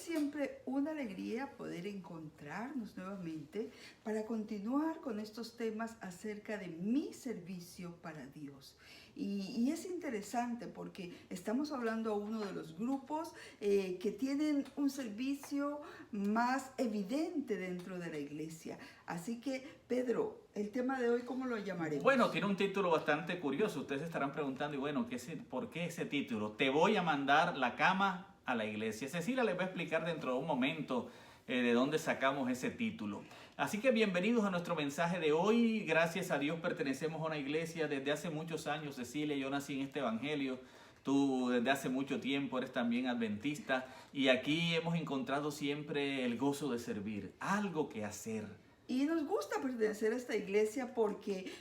siempre una alegría poder encontrarnos nuevamente para continuar con estos temas acerca de mi servicio para Dios. Y es interesante porque estamos hablando a uno de los grupos que tienen un servicio más evidente dentro de la iglesia. Así que, Pedro, el tema de hoy, ¿cómo lo llamaremos? Bueno, tiene un título bastante curioso. Ustedes se estarán preguntando, y bueno, ¿por qué ese título? Te voy a mandar la cama a la iglesia. Cecilia les va a explicar dentro de un momento de dónde sacamos ese título. Así que bienvenidos a nuestro mensaje de hoy. Gracias a Dios pertenecemos a una iglesia desde hace muchos años. Cecilia, yo nací en este evangelio. Tú desde hace mucho tiempo eres también adventista. Y aquí hemos encontrado siempre el gozo de servir, algo que hacer. Y nos gusta pertenecer a esta iglesia porque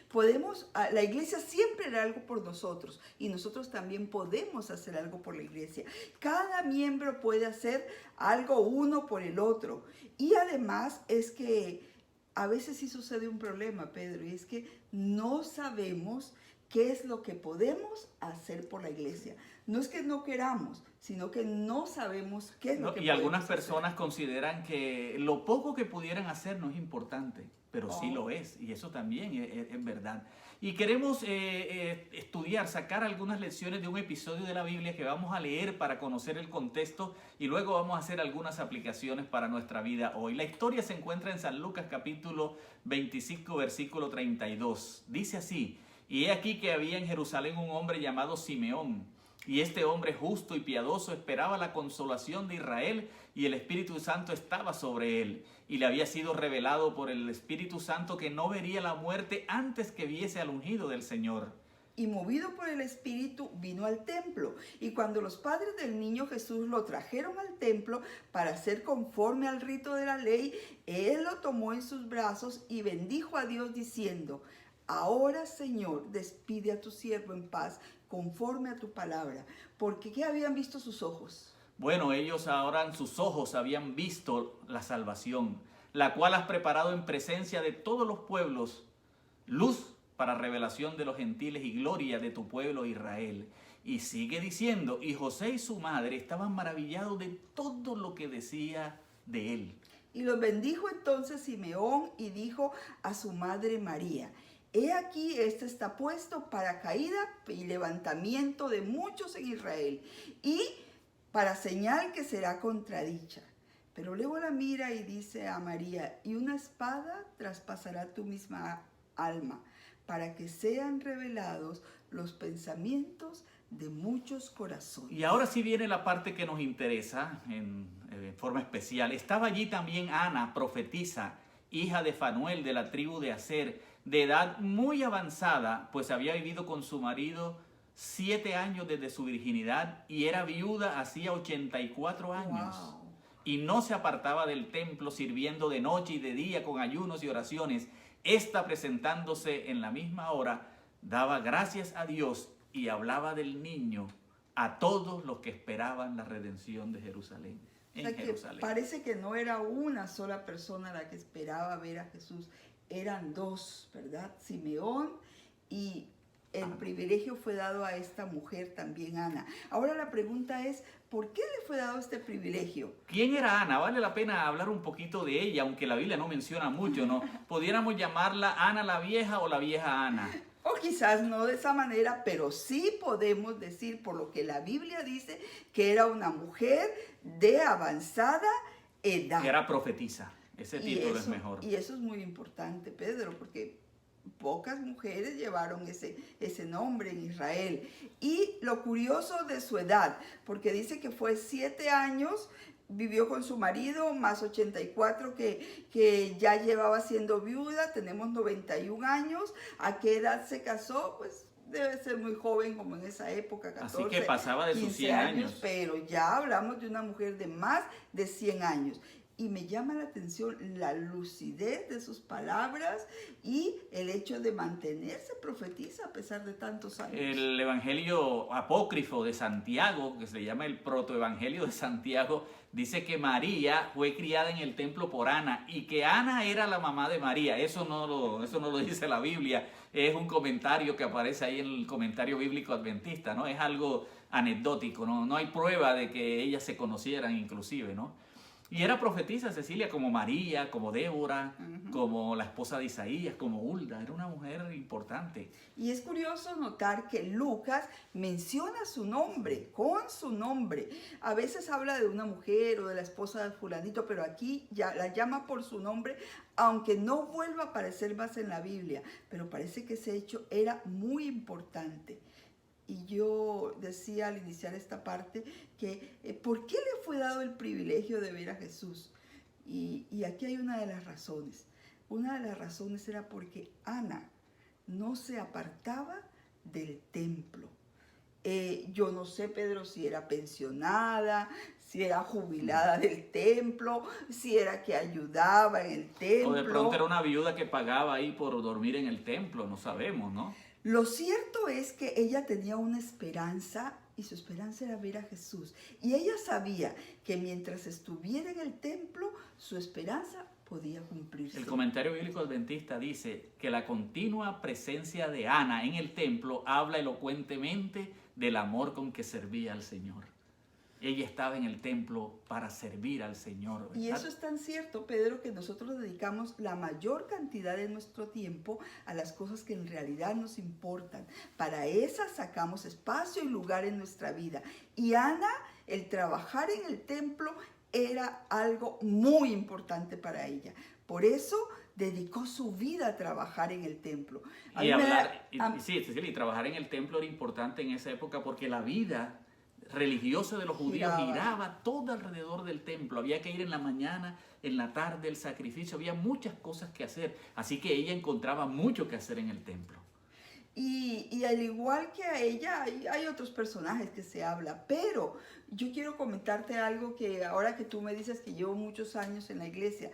la iglesia siempre hará algo por nosotros y nosotros también podemos hacer algo por la iglesia. Cada miembro puede hacer algo uno por el otro. Y además es que a veces sí sucede un problema, Pedro, y es que no sabemos qué es lo que podemos hacer por la iglesia. No es que no queramos, sino que no sabemos qué es lo que podemos hacer. Y algunas personas consideran que lo poco que pudieran hacer no es importante, pero sí lo es, y eso también es verdad. Y queremos estudiar, sacar algunas lecciones de un episodio de la Biblia que vamos a leer para conocer el contexto y luego vamos a hacer algunas aplicaciones para nuestra vida hoy. La historia se encuentra en San Lucas capítulo 25, versículo 32. Dice así: y he aquí que había en Jerusalén un hombre llamado Simeón, y este hombre justo y piadoso esperaba la consolación de Israel, y el Espíritu Santo estaba sobre él. Y le había sido revelado por el Espíritu Santo que no vería la muerte antes que viese al ungido del Señor. Y movido por el Espíritu vino al templo. Y cuando los padres del niño Jesús lo trajeron al templo para hacer conforme al rito de la ley, él lo tomó en sus brazos y bendijo a Dios diciendo: ahora, Señor, despide a tu siervo en paz, conforme a tu palabra. Porque ¿qué habían visto sus ojos? Bueno, ellos ahora sus ojos habían visto la salvación, la cual has preparado en presencia de todos los pueblos, luz para revelación de los gentiles y gloria de tu pueblo Israel. Y sigue diciendo: y José y su madre estaban maravillados de todo lo que decía de él. Y los bendijo entonces Simeón y dijo a su madre María: he aquí, este está puesto para caída y levantamiento de muchos en Israel, y para señal que será contradicha. Pero luego la mira y dice a María: y una espada traspasará tu misma alma, para que sean revelados los pensamientos de muchos corazones. Y ahora sí viene la parte que nos interesa en forma especial. Estaba allí también Ana, profetisa, hija de Fanuel, de la tribu de Aser, de edad muy avanzada, pues había vivido con su marido 7 años desde su virginidad y era viuda hacía 84 años. Wow. Y no se apartaba del templo, sirviendo de noche y de día con ayunos y oraciones. Esta, presentándose en la misma hora, daba gracias a Dios y hablaba del niño a todos los que esperaban la redención de Jerusalén. O sea que parece que no era una sola persona la que esperaba ver a Jesús, eran dos, ¿verdad? Simeón, y el privilegio fue dado a esta mujer también, Ana. Ahora la pregunta es, ¿por qué le fue dado este privilegio? ¿Quién era Ana? Vale la pena hablar un poquito de ella, aunque la Biblia no menciona mucho, ¿no? Pudiéramos llamarla Ana la vieja o la vieja Ana. O quizás no de esa manera, pero sí podemos decir, por lo que la Biblia dice, que era una mujer de avanzada edad. Que era profetisa. Ese título es mejor. Y eso es muy importante, Pedro, porque pocas mujeres llevaron ese nombre en Israel. Y lo curioso de su edad, porque dice que fue 7 años, vivió con su marido, más 84 que ya llevaba siendo viuda, tenemos 91 años. ¿A qué edad se casó? Pues debe ser muy joven, como en esa época, 14, así que pasaba de sus 100 años. Pero ya hablamos de una mujer de más de 100 años. Y me llama la atención la lucidez de sus palabras y el hecho de mantenerse profetiza a pesar de tantos años. El evangelio apócrifo de Santiago, que se llama el protoevangelio de Santiago, dice que María fue criada en el templo por Ana y que Ana era la mamá de María. Eso no lo dice la Biblia, es un comentario que aparece ahí en el comentario bíblico adventista, ¿no? Es algo anecdótico, no hay prueba de que ellas se conocieran inclusive, ¿no? Y era profetisa Cecilia como María, como Débora, Ujú. como la esposa de Isaías, como Hulda. Era una mujer importante. Y es curioso notar que Lucas menciona su nombre, con su nombre. A veces habla de una mujer o de la esposa de fulanito, pero aquí ya la llama por su nombre, aunque no vuelva a aparecer más en la Biblia. Pero parece que ese hecho era muy importante. Y yo decía al iniciar esta parte que ¿por qué le fue dado el privilegio de ver a Jesús? Y aquí hay una de las razones. Una de las razones era porque Ana no se apartaba del templo. Yo no sé, Pedro, si era pensionada, si era jubilada del templo, si era que ayudaba en el templo. O de pronto era una viuda que pagaba ahí por dormir en el templo, no sabemos, ¿no? Lo cierto es que ella tenía una esperanza y su esperanza era ver a Jesús. Y ella sabía que mientras estuviera en el templo, su esperanza podía cumplirse. El comentario bíblico adventista dice que la continua presencia de Ana en el templo habla elocuentemente del amor con que servía al Señor. Ella estaba en el templo para servir al Señor, ¿verdad? Y eso es tan cierto, Pedro, que nosotros dedicamos la mayor cantidad de nuestro tiempo a las cosas que en realidad nos importan. Para esas sacamos espacio y lugar en nuestra vida. Y Ana, el trabajar en el templo era algo muy importante para ella. Por eso dedicó su vida a trabajar en el templo. Sí, Cecilia, y trabajar en el templo era importante en esa época porque la vida religiosa de los judíos giraba todo alrededor del templo. Había que ir en la mañana, en la tarde, el sacrificio, había muchas cosas que hacer. Así que ella encontraba mucho que hacer en el templo. Y al igual que a ella, hay otros personajes que se habla, pero yo quiero comentarte algo que ahora que tú me dices que llevo muchos años en la iglesia.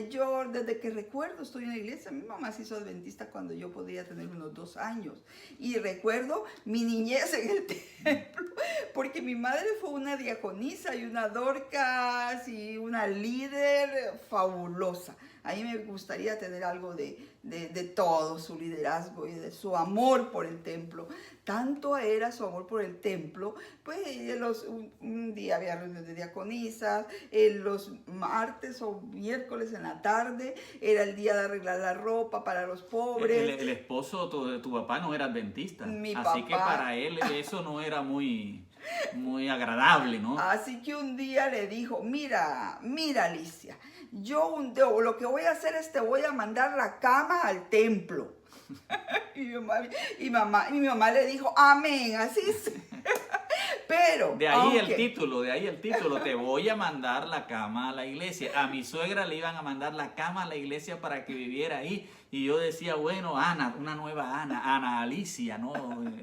Yo desde que recuerdo estoy en la iglesia. Mi mamá se hizo adventista cuando yo podía tener unos 2 años. Y recuerdo mi niñez en el templo, porque mi madre fue una diaconisa y una Dorcas y una líder fabulosa. A mí me gustaría tener algo de todo su liderazgo y de su amor por el templo. Tanto era su amor por el templo, pues un día había reuniones de diaconisas, los martes o miércoles en la tarde era el día de arreglar la ropa para los pobres. El esposo de tu papá no era adventista, Mi así papá. que para él eso no era muy agradable, ¿no? Así que un día le dijo, mira Alicia, yo lo que voy a hacer es te voy a mandar la cama al templo. Y mi mamá le dijo, amén, así es. Pero de ahí el título, te voy a mandar la cama a la iglesia. A mi suegra le iban a mandar la cama a la iglesia para que viviera ahí. Y yo decía, bueno, Ana, una nueva Ana Alicia, ¿no?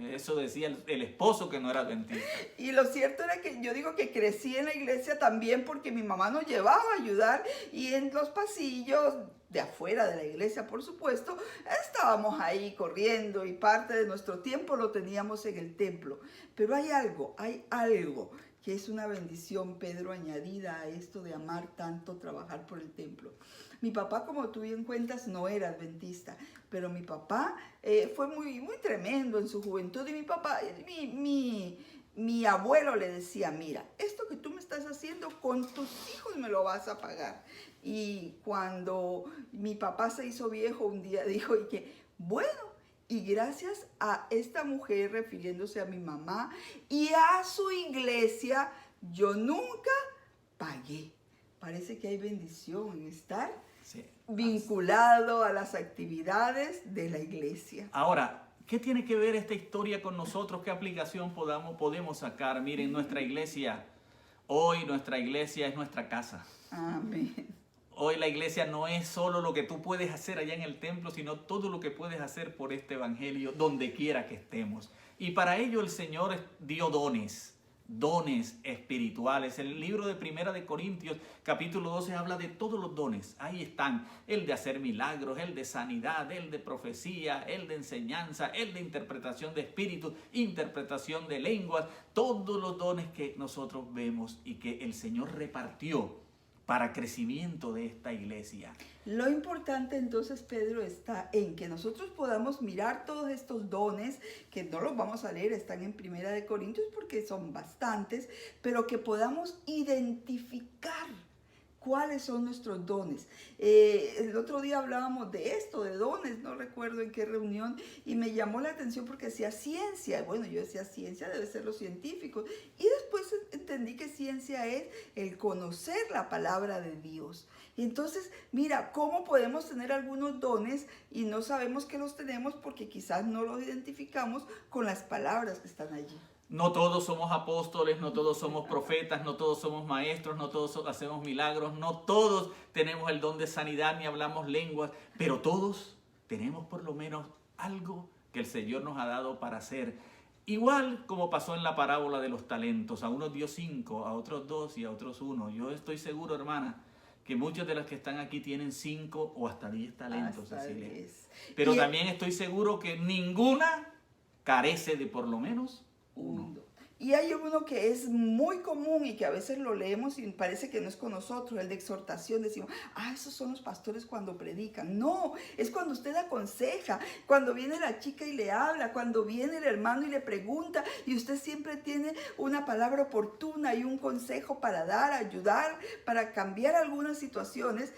Eso decía el esposo que no era adventista. Y lo cierto era que yo digo que crecí en la iglesia también porque mi mamá nos llevaba a ayudar y en los pasillos de afuera de la iglesia, por supuesto, estábamos ahí corriendo y parte de nuestro tiempo lo teníamos en el templo. Pero hay algo que es una bendición, Pedro, añadida a esto de amar tanto, trabajar por el templo. Mi papá, como tú bien cuentas, no era adventista, pero mi papá fue muy, muy tremendo en su juventud y mi papá, mi abuelo le decía, mira, esto que tú me estás haciendo con tus hijos me lo vas a pagar. Y cuando mi papá se hizo viejo un día dijo, y que bueno, y gracias a esta mujer, refiriéndose a mi mamá, y a su iglesia, yo nunca pagué. Parece que hay bendición en estar vinculado a las actividades de la iglesia. Ahora, ¿qué tiene que ver esta historia con nosotros? ¿Qué aplicación podemos sacar? Miren, nuestra iglesia es nuestra casa. Amén. Hoy la iglesia no es solo lo que tú puedes hacer allá en el templo, sino todo lo que puedes hacer por este evangelio, donde quiera que estemos. Y para ello el Señor dio dones espirituales. El libro de Primera de Corintios, capítulo 12, habla de todos los dones. Ahí están, el de hacer milagros, el de sanidad, el de profecía, el de enseñanza, el de interpretación de espíritus, interpretación de lenguas, todos los dones que nosotros vemos y que el Señor repartió para crecimiento de esta iglesia. Lo importante entonces, Pedro, está en que nosotros podamos mirar todos estos dones, que no los vamos a leer, están en Primera de Corintios porque son bastantes, pero que podamos identificar cuáles son nuestros dones. El otro día hablábamos de esto, de dones, no recuerdo en qué reunión, y me llamó la atención porque decía ciencia. Bueno, yo decía ciencia debe ser los científicos. Y después entendí que ciencia es el conocer la palabra de Dios. Y entonces, mira, ¿cómo podemos tener algunos dones y no sabemos que los tenemos porque quizás no los identificamos con las palabras que están allí? No todos somos apóstoles, no todos somos profetas, no todos somos maestros, no todos hacemos milagros, no todos tenemos el don de sanidad ni hablamos lenguas, pero todos tenemos por lo menos algo que el Señor nos ha dado para hacer. Igual como pasó en la parábola de los talentos, a unos dio 5, a otros 2 y a otros 1. Yo estoy seguro, hermana, que muchos de los que están aquí tienen 5 o hasta 10 talentos, Cecilia. Pero también estoy seguro que ninguna carece de por lo menos uno. Y hay uno que es muy común y que a veces lo leemos y parece que no es con nosotros, el de exhortación. Decimos, esos son los pastores cuando predican. No, es cuando usted aconseja, cuando viene la chica y le habla, cuando viene el hermano y le pregunta, y usted siempre tiene una palabra oportuna y un consejo para dar, ayudar, para cambiar algunas situaciones.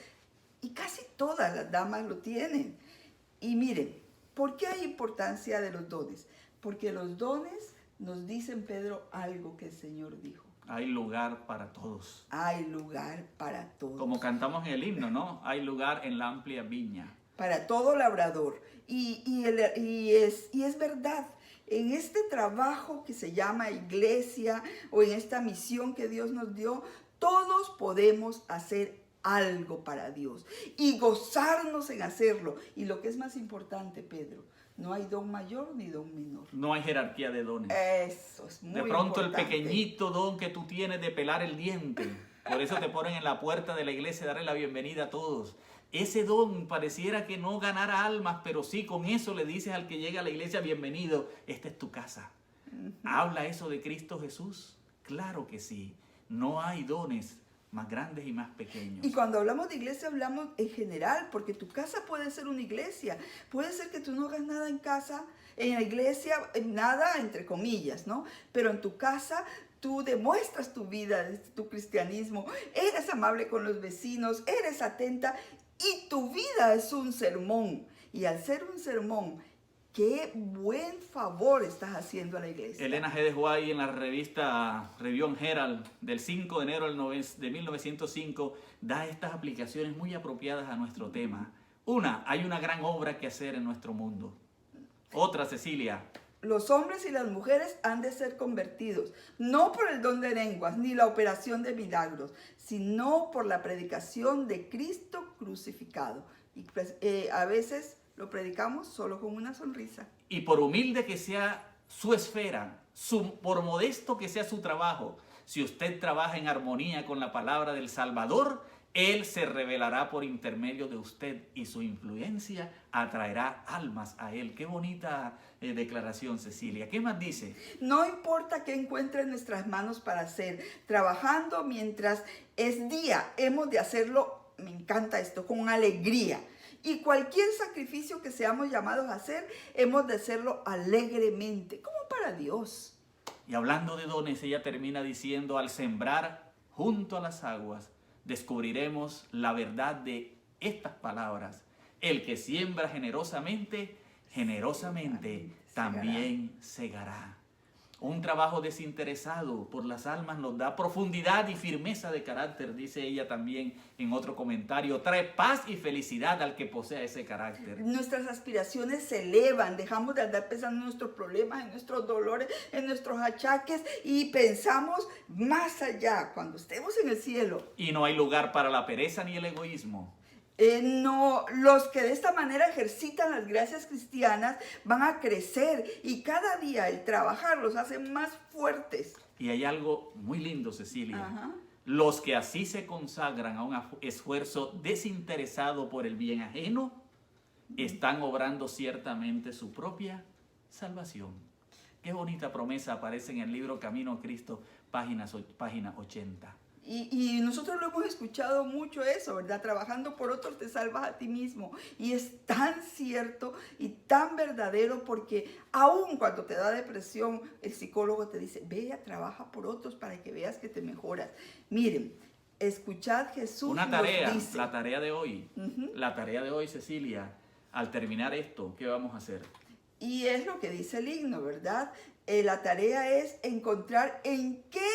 Y casi todas las damas lo tienen. Y miren, ¿por qué hay importancia de los dones? Porque los dones nos dicen, Pedro, algo que el Señor dijo. Hay lugar para todos. Hay lugar para todos. Como cantamos en el himno, ¿no? Hay lugar en la amplia viña. Para todo labrador. Y es verdad. En este trabajo que se llama iglesia o en esta misión que Dios nos dio, todos podemos hacer algo para Dios y gozarnos en hacerlo. Y lo que es más importante, Pedro, no hay don mayor ni don menor. No hay jerarquía de dones. Eso es muy importante. De pronto el pequeñito don que tú tienes de pelar el diente, por eso te ponen en la puerta de la iglesia a darle la bienvenida a todos. Ese don pareciera que no ganara almas, pero sí, con eso le dices al que llega a la iglesia, bienvenido, esta es tu casa. ¿Habla eso de Cristo Jesús? Claro que sí. No hay dones más grandes y más pequeños. Y cuando hablamos de iglesia hablamos en general, porque tu casa puede ser una iglesia. Puede ser que tú no hagas nada en casa, en la iglesia, nada entre comillas, ¿no? Pero en tu casa tú demuestras tu vida, tu cristianismo, eres amable con los vecinos, eres atenta y tu vida es un sermón. Y al ser un sermón, qué buen favor estás haciendo a la iglesia. Elena G. de White en la revista Review and Herald del 5 de enero de 1905 da estas aplicaciones muy apropiadas a nuestro tema. Una, hay una gran obra que hacer en nuestro mundo. Otra, Cecilia. Los hombres y las mujeres han de ser convertidos, no por el don de lenguas ni la operación de milagros, sino por la predicación de Cristo crucificado. Y pues, a veces lo predicamos solo con una sonrisa. Y por humilde que sea su esfera, por modesto que sea su trabajo, si usted trabaja en armonía con la palabra del Salvador, Él se revelará por intermedio de usted y su influencia atraerá almas a Él. Qué bonita declaración, Cecilia. ¿Qué más dice? No importa qué encuentre en nuestras manos para hacer, trabajando mientras es día, hemos de hacerlo, me encanta esto, con alegría. Y cualquier sacrificio que seamos llamados a hacer, hemos de hacerlo alegremente, como para Dios. Y hablando de dones, ella termina diciendo, al sembrar junto a las aguas, descubriremos la verdad de estas palabras. El que siembra generosamente, generosamente también segará. Un trabajo desinteresado por las almas nos da profundidad y firmeza de carácter, dice ella también en otro comentario. Trae paz y felicidad al que posea ese carácter. Nuestras aspiraciones se elevan, dejamos de andar pensando en nuestros problemas, en nuestros dolores, en nuestros achaques y pensamos más allá, cuando estemos en el cielo. Y no hay lugar para la pereza ni el egoísmo. No, los que de esta manera ejercitan las gracias cristianas van a crecer y cada día el trabajar los hace más fuertes. Y hay algo muy lindo, Cecilia. Ajá. Los que así se consagran a un esfuerzo desinteresado por el bien ajeno, están obrando ciertamente su propia salvación. Qué bonita promesa aparece en el libro Camino a Cristo, página 80. Y nosotros lo hemos escuchado mucho eso, ¿verdad? Trabajando por otros te salvas a ti mismo. Y es tan cierto y tan verdadero porque aun cuando te da depresión, el psicólogo te dice, ve, trabaja por otros para que veas que te mejoras. Miren, escuchad Jesús Una tarea, nos dice. la tarea de hoy, la tarea de hoy, Cecilia, al terminar esto, ¿qué vamos a hacer? Y es lo que dice el himno, ¿verdad? La tarea es encontrar en qué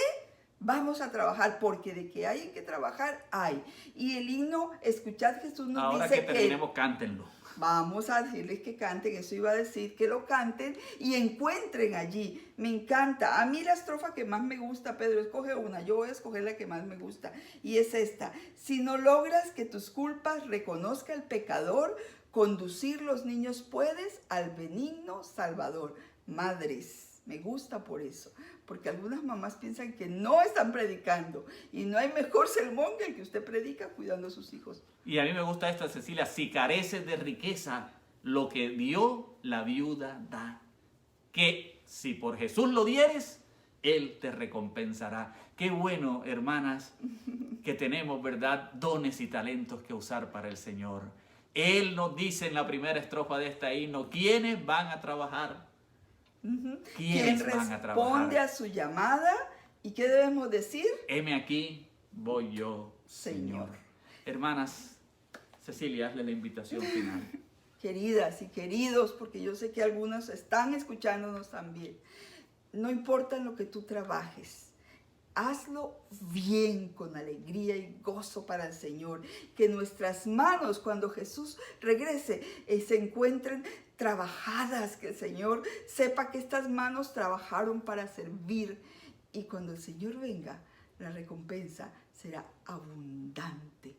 vamos a trabajar, porque de que hay en qué trabajar, hay. Y el himno, escuchad Jesús nos Ahora dice que terminemos, cántenlo. vamos a decirles que canten, eso iba a decir, que lo canten y encuentren allí. Me encanta. A mí la estrofa que más me gusta, Pedro, escoge una, yo voy a escoger la que más me gusta. Y es esta. Si no logras que tus culpas reconozca el pecador, conducir los niños puedes al benigno Salvador. Madres, me gusta por eso, porque algunas mamás piensan que no están predicando y no hay mejor sermón que el que usted predica cuidando a sus hijos. Y a mí me gusta esta, Cecilia, si careces de riqueza, lo que dio la viuda da. Que si por Jesús lo dieres, Él te recompensará. Qué bueno, hermanas, que tenemos, ¿verdad?, dones y talentos que usar para el Señor. Él nos dice en la primera estrofa de esta himno, ¿quiénes van a trabajar? ¿Quién responde a su llamada? ¿Y qué debemos decir? Heme aquí, voy yo, Señor. Hermanas, Cecilia, hazle la invitación final. Queridas y queridos, porque yo sé que algunos están escuchándonos también. No importa en lo que tú trabajes, hazlo bien, con alegría y gozo para el Señor. Que nuestras manos, cuando Jesús regrese, se encuentren trabajadas, que el Señor sepa que estas manos trabajaron para servir. Y cuando el Señor venga, la recompensa será abundante.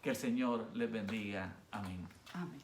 Que el Señor les bendiga. Amén. Amén.